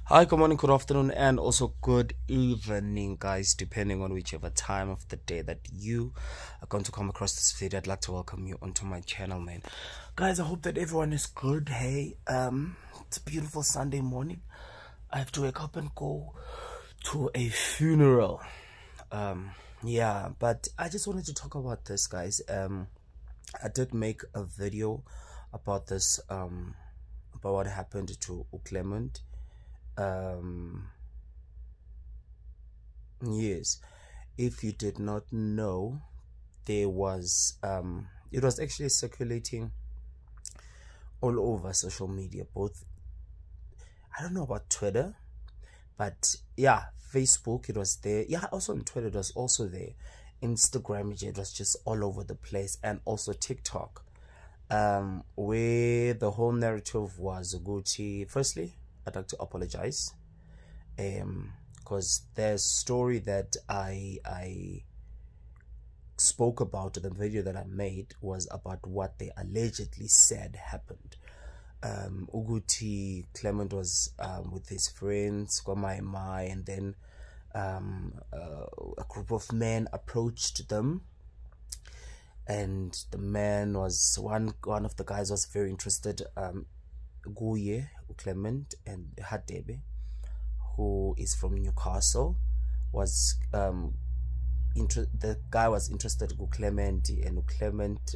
Hi, good morning, good afternoon, and also good evening, guys, depending on whichever time of the day that you are going to come across this video. I'd like to welcome you onto my channel, man. Guys, I hope that everyone is good. Hey, it's a beautiful Sunday morning. I have to wake up and go to a funeral. Yeah, but I just wanted to talk about this, guys. I did make a video about this, about what happened to Clement. Yes, if you did not know, there was it was actually circulating all over social media, both, I don't know about Twitter, but yeah, Facebook, it was there. Yeah, also on Twitter, it was also there. Instagram, it was just all over the place, and also TikTok, where the whole narrative was Gucci. Firstly, I'd like to apologize, because the story that I spoke about, the video that I made, was about what they allegedly said happened. Uguti Clement was with his friends, Kwamaimai, and then a group of men approached them, and the man was one of the guys was very interested, Guye Clement, and Hadebe, who is from Newcastle, was the guy was interested in Clement, and Clement,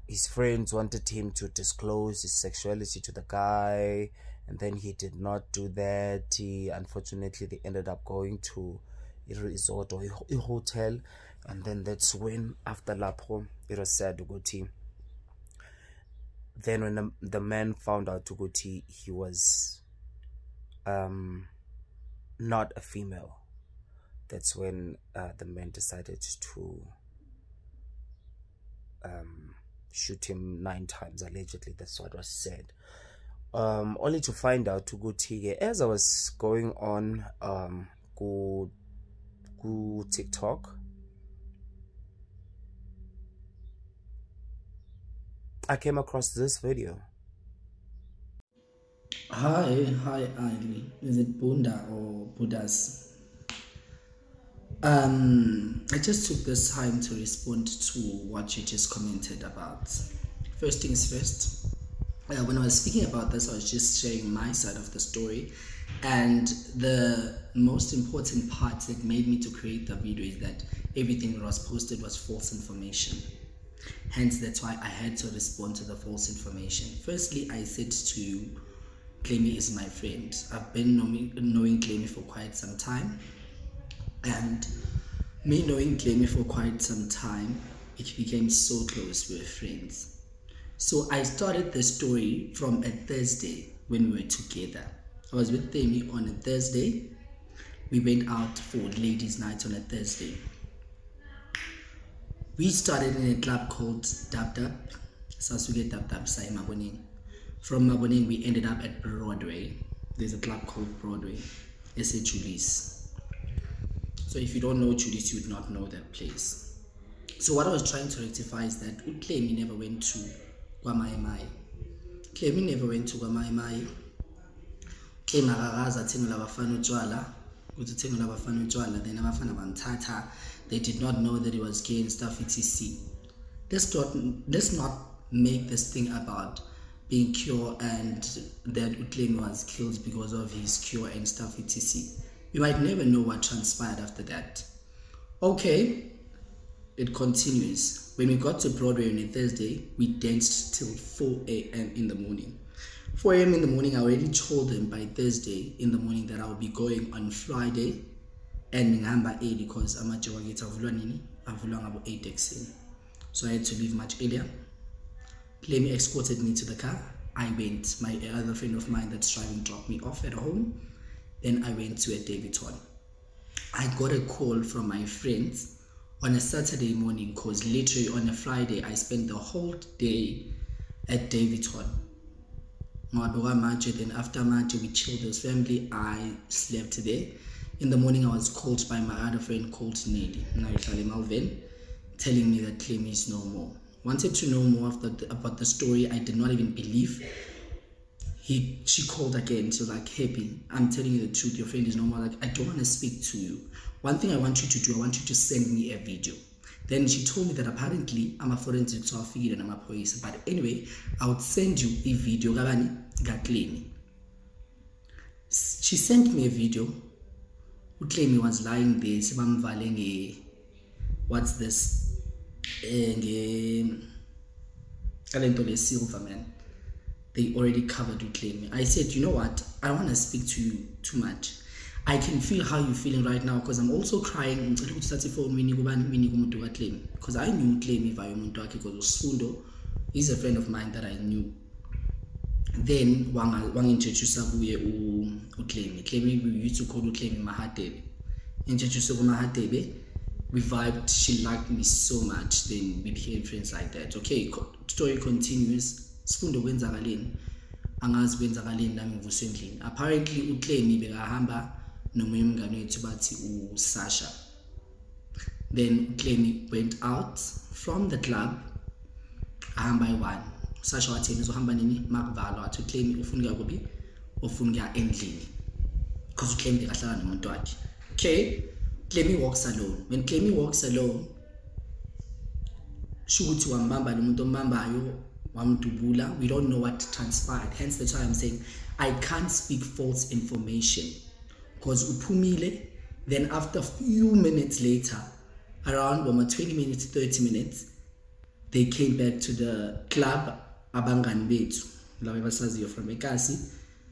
his friends wanted him to disclose his sexuality to the guy, and then he did not do that. Unfortunately, they ended up going to a resort or a hotel, and then that's when, after Lapo, it was said Uguti. Then when the man found out Uguti, he was not a female. That's when the man decided to shoot him 9 times, allegedly. That's what was said. Only to find out Uguti, as I was going on go TikTok, I came across this video. Hi, Ali. Is it Bunda or Buddhas? I just took this time to respond to what you just commented about. First things first, when I was speaking about this, I was just sharing my side of the story, and the most important part that made me to create the video is that everything that was posted was false information. Hence, that's why I had to respond to the false information. Firstly, I said to Clemmy is my friend. I've been knowing Clemmy for quite some time, and me knowing Clemmy for quite some time, it became so close. We were friends. So I started the story from a Thursday when we were together. I was with Clemmy on a Thursday. We went out for ladies' night on a Thursday. We started in a club called Dab Dab. Sasuke Dab Dab Sai Maboning. From Maboning, we ended up at Broadway. There's a club called Broadway. It's a Julie's. So if you don't know Julie's, you would not know that place. So what I was trying to rectify is that Clemmy never went to Kwamaimai. Clemmy never went to Kwamaimai. Clemmy akakaza thengela abafana utshwala. Kuthi thengela abafana utshwala, then abafana bamthatha. They did not know that he was gay and stuff, etc. Let's not make this thing about being cure and that Clemmy was killed because of his cure and stuff, etc. You might never know what transpired after that. Okay, it continues. When we got to Broadway on a Thursday, we danced till 4 a.m. in the morning. 4 a.m. in the morning, I already told them by Thursday in the morning that I will be going on Friday and ngihamba early because amajowa gethu avulwa ngabo 8 ekuseni. So I had to leave much earlier. Clemmy escorted me to the car. I went. My other friend of mine that's driving dropped me off at home. Then I went to a Davidson. I got a call from my friends on a Saturday morning because literally on a Friday I spent the whole day at Davidson. Then after March we chilled as family. I slept there. In the morning I was called by my other friend called Nelly, Malvin, telling me that Clemmy is no more. Wanted to know more about the story. I did not even believe she called again. She was like, Happy, I'm telling you the truth, your friend is normal. Like, I don't want to speak to you. One thing I want you to do, I want you to send me a video. Then she told me that apparently I'm a forensic, so I figured I'm a police. But anyway, I would send you a video. She sent me a video. Uklemi was lying there. What's this? Silver, man. They already covered Uklemi. I said, you know what? I don't want to speak to you too much. I can feel how you're feeling right now because I'm also crying because I knew Clem because he's a friend of mine that I knew. Then wang introduce Clem. Clem, we used to call Clem Mahatebe. Introduce Mahatebe. We vibed, she liked me so much, then we became friends like that. Okay, story continues. Sfundo wenzakaleni. Angazi wenzakaleni nami ngivusendlini. Apparently uClem bekahamba nomunye umngane wethu bathi uSasha. Then Clem went out from the club ahamba i1. Sasha wathi nizohamba nini makuvalwa wathi Clem ufuna ukuya kuphi ufuna ukuya endlini because Clem bekahlala nomuntu wakhe. Okay, Clem walks alone. When Clem walks alone, shukuthi wambamba nomuntu ombambayo wamdubula. We don't know what transpired. Hence that's why I'm saying I can't speak false information. Because uphumile, then after a few minutes later, around 20 minutes, 30 minutes, they came back to the club. Abangan bethu laba basaziyo from Ekasi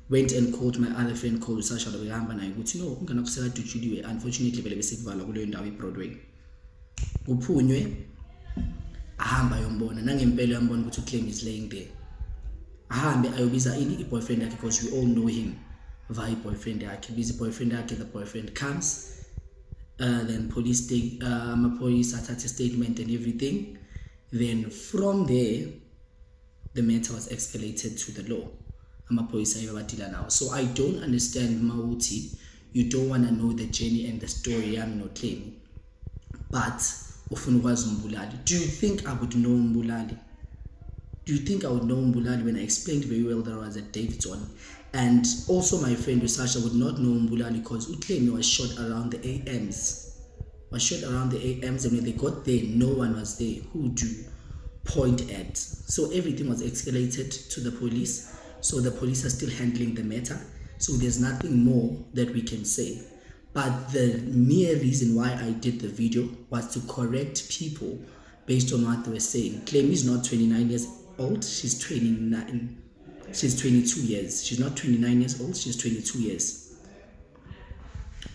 went and called my other friend called Sasha behamba naye ukuthi no ungana kuseka dujuliwe, unfortunately vele besekuvala kuleyo ndawo eBroadway. Kuphunywe ahamba yombona nangempela yambona ukuthi uClem is laying there. Ahambe ayobiza i-boyfriend yakhe because we all know him via boyfriend yakhe. Busy boyfriend yakhe, the boyfriend comes, then police take police attach a statement and everything. Then from there the matter was escalated to the law. So I don't understand Mauti. You don't want to know the journey and the story. I'm not claiming. But do you think I would know Mbulali? Do you think I would know Mbulali when I explained very well that I was at Davidson? And also my friend Sasha would not know Mbulali because Utlemi was shot around the AMs. And when they got there, no one was there. Who do you point at? So everything was escalated to the police. So the police are still handling the matter. So there's nothing more that we can say. But the mere reason why I did the video was to correct people based on what they were saying. Clem is not 29 years old. She's 29. She's 22 years. She's not 29 years old. She's 22 years.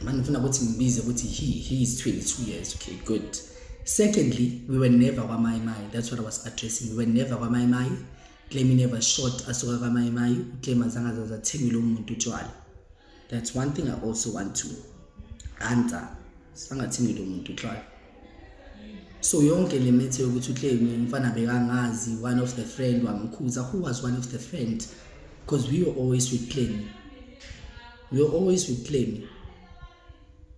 He is 22 years. Okay, good. Secondly, we were never Wamaimai. That's what I was addressing. We were never Wamaimai. Clem never shot Asoka Wamaimai. Clem azangaza tengilo umuntu jwala. That's one thing I also want to answer. Sangathini lo muntu jwala. So yonke le matter yokuthi Clem mfana bekangazi one of the friend wamkhuza. Who was one of the friend? Because we were always with Clem.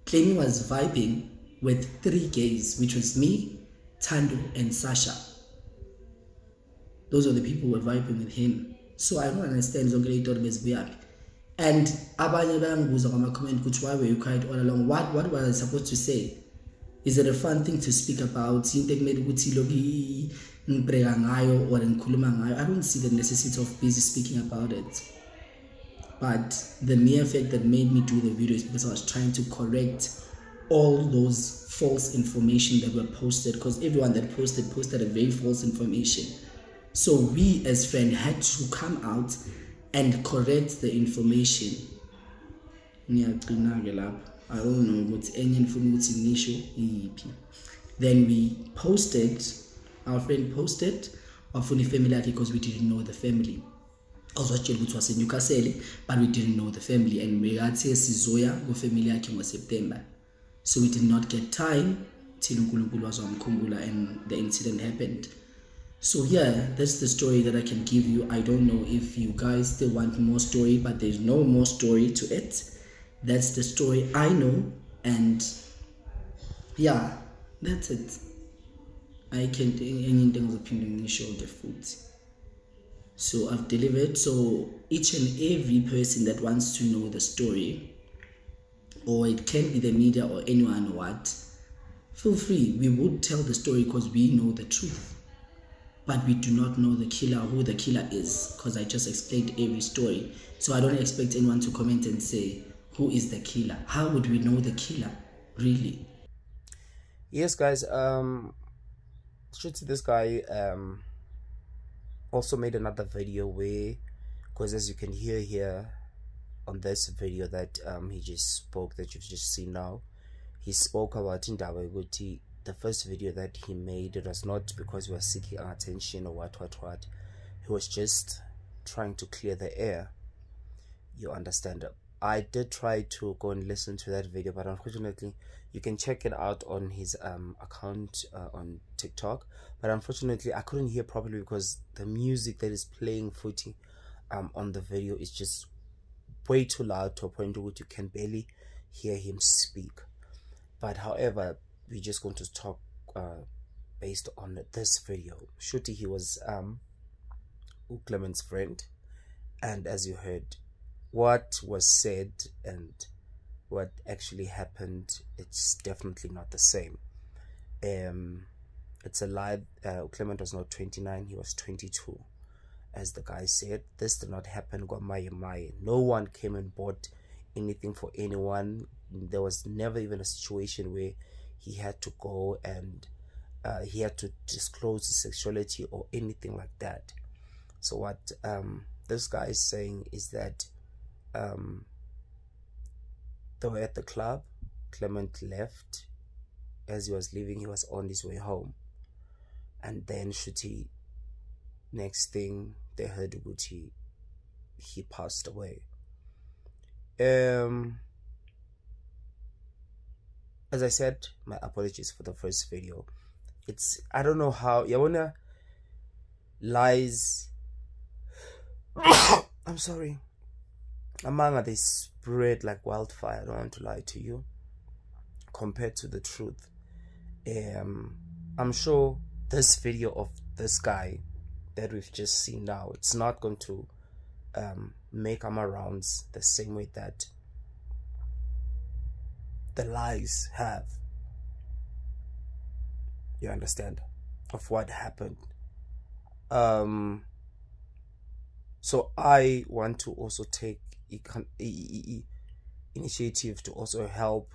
Clem was vibing with 3 gays, which was me, Tando, and Sasha. Those are the people who were vibing with him. So I don't understand and abanye bayangibuza kwama comment ukuthi why were you quiet all along? What was I supposed to say? Is it a fun thing to speak about? Into ekumele ukuthi loki ngibreka ngayo or ngikhuluma ngayo? I don't see the necessity of busy speaking about it. But the mere fact that made me do the video is because I was trying to correct all those false information that were posted, because everyone that posted a very false information. So we as friends had to come out and correct the information. I don't know what's any information issue. Then we posted, our friend posted our fully family because we didn't know the family. Also, it was in Newcastle, but we didn't know the family, and we had to Sizoya go family in September. So we did not get time till Nkulunkulu was on Kumbula and the incident happened. So yeah, that's the story that I can give you. I don't know if you guys still want more story, but there's no more story to it. That's the story I know, and yeah, that's it. I can't anything was opinion show the food. So I've delivered. So each and every person that wants to know the story, or it can be the media or anyone what, feel free. We would tell the story because we know the truth. But we do not know the killer, who the killer is, because I just explained every story. So I don't expect anyone to comment and say, who is the killer? How would we know the killer, really? Yes, guys, this guy also made another video where, because as you can hear here on this video that he just spoke, that you've just seen now, he spoke about indaba ukuthi the first video that he made, it was not because he was seeking attention or what. He was just trying to clear the air. You understand? I did try to go and listen to that video, but unfortunately you can check it out on his account on TikTok, but unfortunately I couldn't hear properly because the music that is playing footy on the video is just way too loud to a point where you can barely hear him speak. But however, we're just going to talk based on this video. Shuti, he was Clement's friend, and as you heard, what was said and what actually happened, it's definitely not the same. It's a lie. Clement was not 29, he was 22. As the guy said, this did not happen. No one came and bought anything for anyone. There was never even a situation where he had to go and he had to disclose his sexuality or anything like that. So what this guy is saying is that they were at the club. Clement left. As he was leaving, he was on his way home, and then Shuti, next thing they heard, Guti, he passed away. As I said, my apologies for the first video. It's, I don't know how Yawona lies I'm sorry, among they spread like wildfire. I don't want to lie to you, compared to the truth. I'm sure this video of this guy that we've just seen now, it's not going to make our rounds the same way that the lies have. You understand of what happened. So I want to also take initiative to also help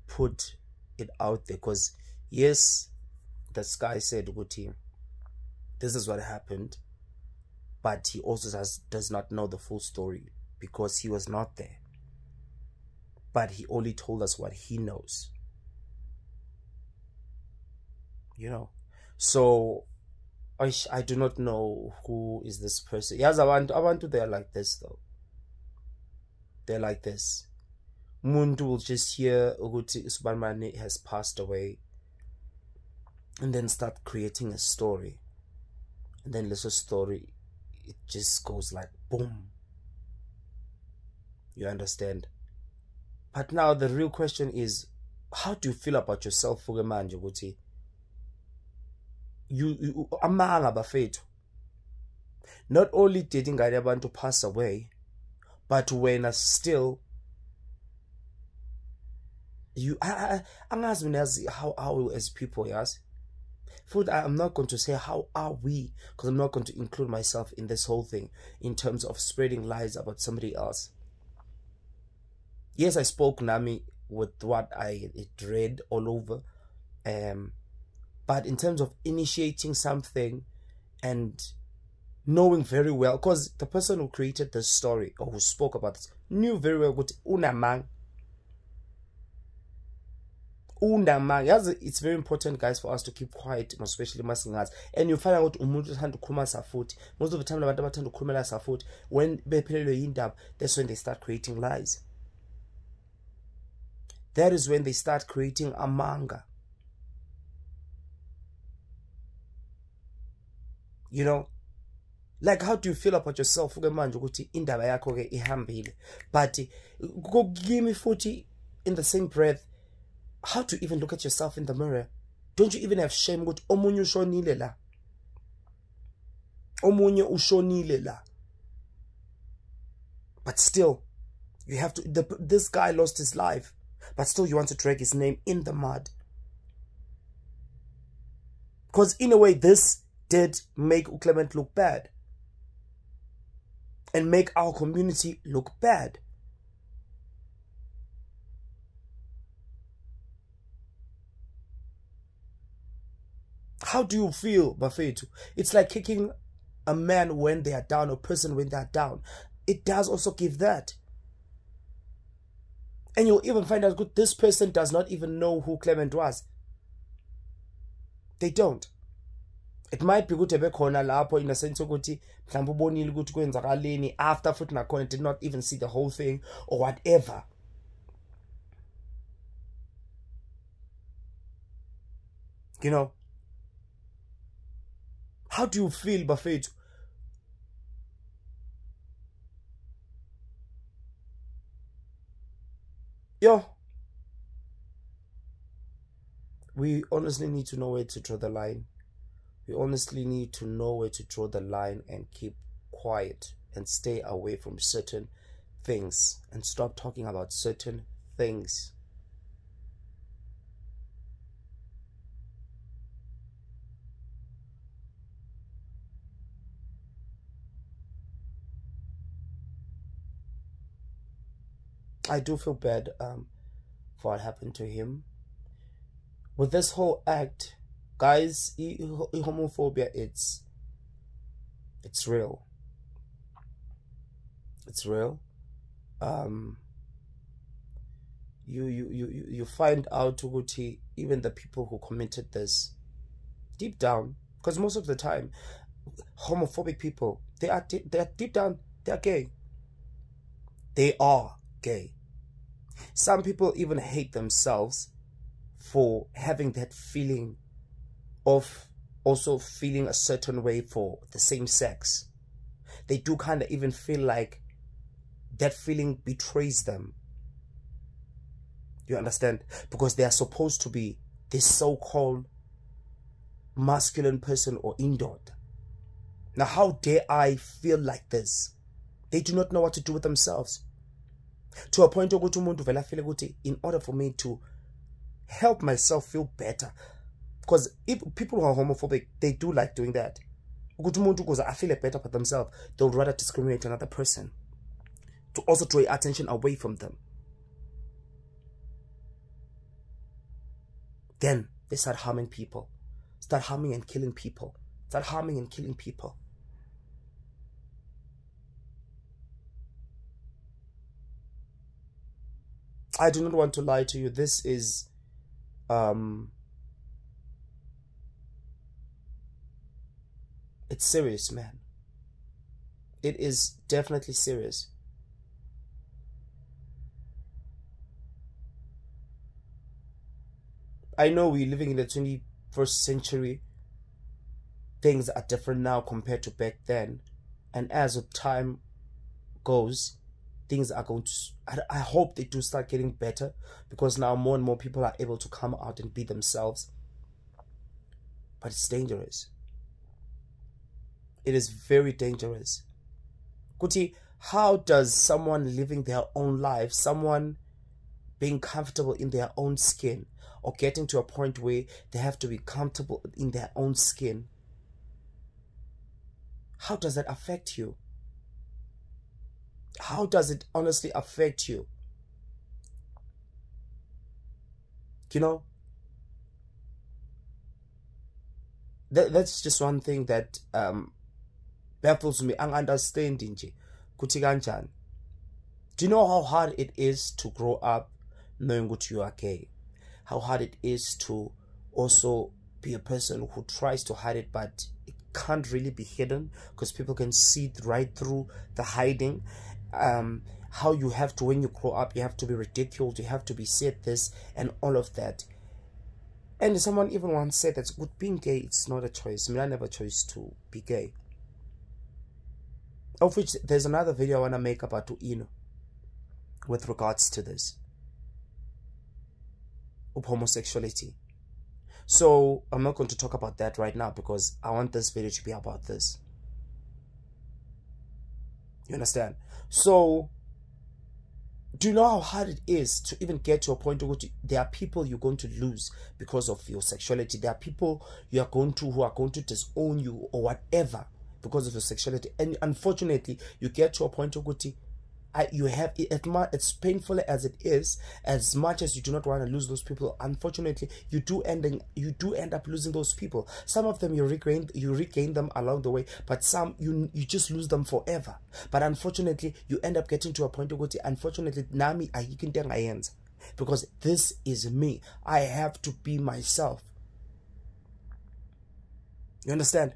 put it out there, because yes, this guy said, Guti, this is what happened, but he also does not know the full story because he was not there. But he only told us what he knows, you know. So I do not know who is this person. Yes, I want to. They're like this though. They're like this. Muntu will just hear Uguti Usbanmane has passed away, and then start creating a story, and then little story, it just goes like boom. You understand? But now the real question is, how do you feel about yourself, Fugemanje Uguti? You amanga bafethu. Not only did Ngadi to pass away, but when still you how as people, yes. Food, I'm not going to say how are we, because I'm not going to include myself in this whole thing in terms of spreading lies about somebody else. Yes, I spoke Nami with what I read all over, but in terms of initiating something and knowing very well, because the person who created this story or who spoke about this knew very well what unamang. It's very important, guys, for us to keep quiet, especially masingaz. And you find out umuntu uthanda ukukhuluma safuthi. Most of the time abantu abathanda ukukhulumela safuthi, when bephelelwe yindaba, that's when they start creating lies. That is when they start creating a manga. You know, like, how do you feel about yourself? Indaba yakho ke ihambile, but give me 40 in the same breath. How to even look at yourself in the mirror? Don't you even have shame? Omunye ushonile la. But still, you have to, this guy lost his life, but still you want to drag his name in the mud. Because in a way, this did make Clement look bad. And make our community look bad. How do you feel, Bafetu? It's like kicking a man when they are down, or a person when they are down. It does also give that. And you'll even find out good, this person does not even know who Clement was. They don't. It might be good khona lapho in a sense ukuthi mhlawumbe ubonile ukuthi kwenzakaleni after futhi nakhona did not even see the whole thing or whatever. You know, how do you feel, Bafetu? Yo, we honestly need to know where to draw the line. We honestly need to know where to draw the line and keep quiet and stay away from certain things and stop talking about certain things. I do feel bad for what happened to him. With this whole act, guys, homophobia, it's real. It's real. You find out ukuthi even the people who committed this, deep down, because most of the time, homophobic people, they are deep down, they are gay. They are gay. Some people even hate themselves for having that feeling of also feeling a certain way for the same sex. They do kind of even feel like that feeling betrays them. You understand? Because they are supposed to be this so-called masculine person or indod. Now, how dare I feel like this? They do not know what to do with themselves. To a point where in order for me to help myself feel better, because if people who are homophobic, they do like doing that. Because I feel better about themselves, they'll rather discriminate another person to also draw attention away from them. Then they start harming people, start harming and killing people, start harming and killing people. I do not want to lie to you. This is it's serious, man. It is definitely serious. I know we're living in the 21st century. Things are different now compared to back then. And as the time goes, things are going to, I hope they do start getting better, because now more and more people are able to come out and be themselves. But it's dangerous. It is very dangerous. Kuti, how does someone living their own life, someone being comfortable in their own skin, or getting to a point where they have to be comfortable in their own skin, how does that affect you? How does it honestly affect you? You know, that's just one thing that baffles me. I'm understanding. Do you know how hard it is to grow up knowing what you are gay? How hard it is to also be a person who tries to hide it, but it can't really be hidden because people can see right through the hiding. How you have to, when you grow up, you have to be ridiculed, you have to be said this and all of that. And someone even once said that with being gay, it's not a choice. I mean, I never chose to be gay. Of which there's another video I want to make about Ino with regards to this, of homosexuality. So I'm not going to talk about that right now because I want this video to be about this. You understand? So do you know how hard it is to even get to a point where there are people you're going to lose because of your sexuality? There are people who are going to disown you or whatever because of your sexuality. And unfortunately, you get to a point where you have it's painful as it is, as much as you do not want to lose those people, unfortunately you do end up losing those people. Some of them you regain them along the way, but some you just lose them forever. But unfortunately you end up getting to a point where unfortunately nami ayikintengayenza, because this is me. I have to be myself. You understand?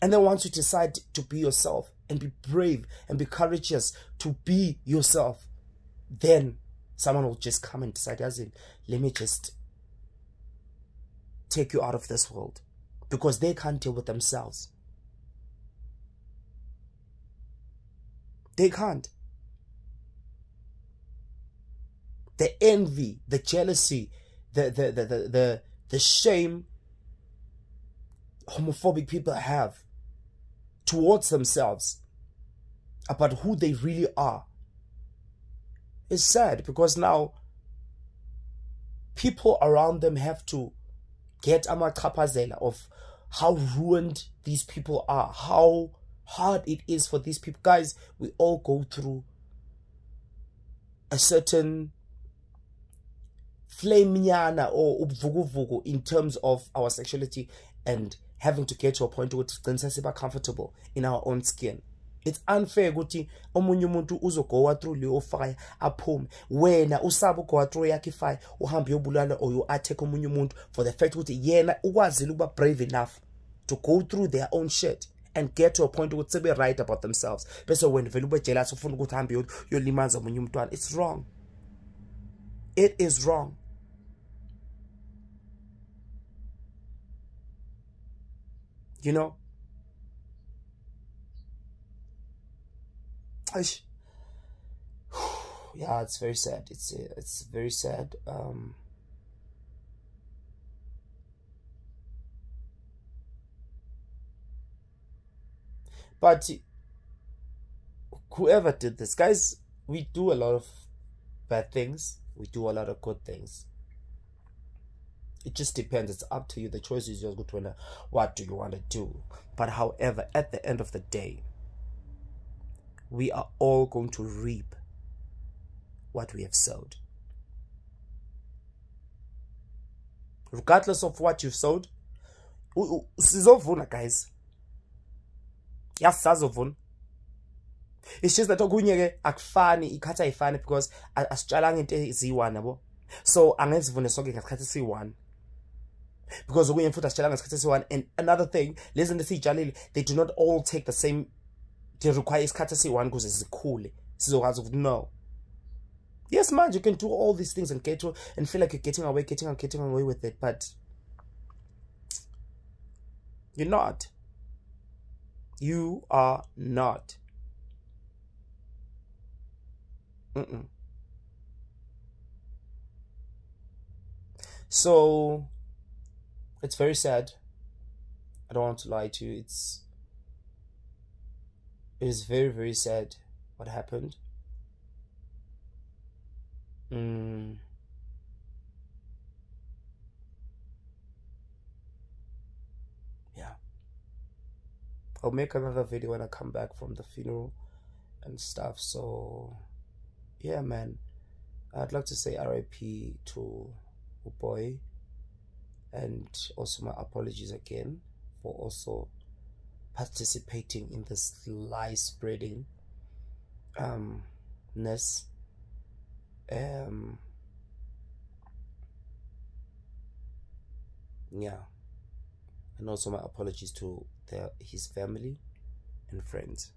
And then once you decide to be yourself and be brave and be courageous to be yourself, then someone will just come and decide, as in, let me just take you out of this world, because they can't deal with themselves. They can't. The envy, the jealousy, the shame homophobic people have towards themselves about who they really are is sad, because now people around them have to get amachapazela of how ruined these people are, how hard it is for these people. Guys, we all go through a certain flamenyana or ubvuguvugu in terms of our sexuality and having to get to a point where we're comfortable in our own skin. It's unfair ukuthi omunye umuntu uzogowa through leyo fire aphume, wena usaba ugowa through yakhe fire uhambe uyobulala or you attack omunye umuntu for the fact ukuthi yena ukwazile ukuba brave enough to go through their own shit and get to a point where they be right about themselves. Bese when vele ube jealous ufuna ukuthi hambe uyolimaza omunye umntwana. It's wrong. It is wrong. You know? Yeah, it's very sad. It's very sad. But whoever did this, guys, we do a lot of bad things. We do a lot of good things. It just depends. It's up to you. The choice is yours. What do you want to do? But however, at the end of the day, we are all going to reap what we have sowed. Regardless of what you've sowed, sizovuna, guys. Yes, sizovuna. It's just that okunye akufani, ikhatha ayifani, because asitshalanga into eziyi-1 yabo. So angezivune sonke ngesikhathi esi-1. Because okunye futhi asitshalanga ngesikhathi esi-1. And another thing, listen to siyitshalile, they do not all take the same. They require isikhathi esi-1 because zikhule. Sizokwazi ukuthi no. Yes, man, you can do all these things and and feel like you're getting away with it, but you're not. You are not. So it's very sad. I don't want to lie to you. It is very, very sad what happened. Yeah. I'll make another video when I come back from the funeral and stuff. So yeah, man, I'd like to say RIP to Boy, and also my apologies again for also participating in this lie spreading ness. Yeah, and also my apologies to his family and friends.